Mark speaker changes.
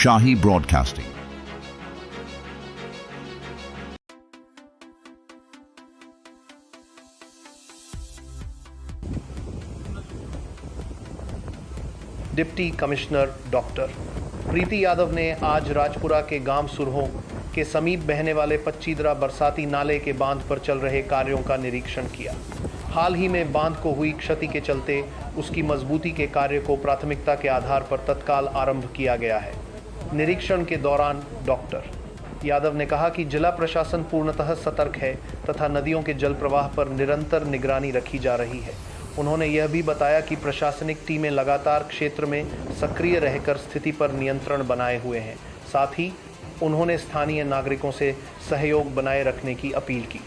Speaker 1: शाही broadcasting.
Speaker 2: Deputy commissioner doctor प्रीति यादव ने आज राजपुरा के गांव सुरहों के समीप बहने वाले पच्चीदरा बरसाती नाले के बांध पर चल रहे कार्यों का निरीक्षण किया। हाल ही में बांध को हुई क्षति के चलते उसकी मजबूती के कार्य को प्राथमिकता के आधार पर तत्काल आरंभ किया गया है। निरीक्षण के दौरान डॉक्टर यादव ने कहा कि जिला प्रशासन पूर्णतः सतर्क है तथा नदियों के जल प्रवाह पर निरंतर निगरानी रखी जा रही है। उन्होंने यह भी बताया कि प्रशासनिक टीमें लगातार क्षेत्र में सक्रिय रहकर स्थिति पर नियंत्रण बनाए हुए हैं। साथ ही उन्होंने स्थानीय नागरिकों से सहयोग बनाए रखने की अपील की।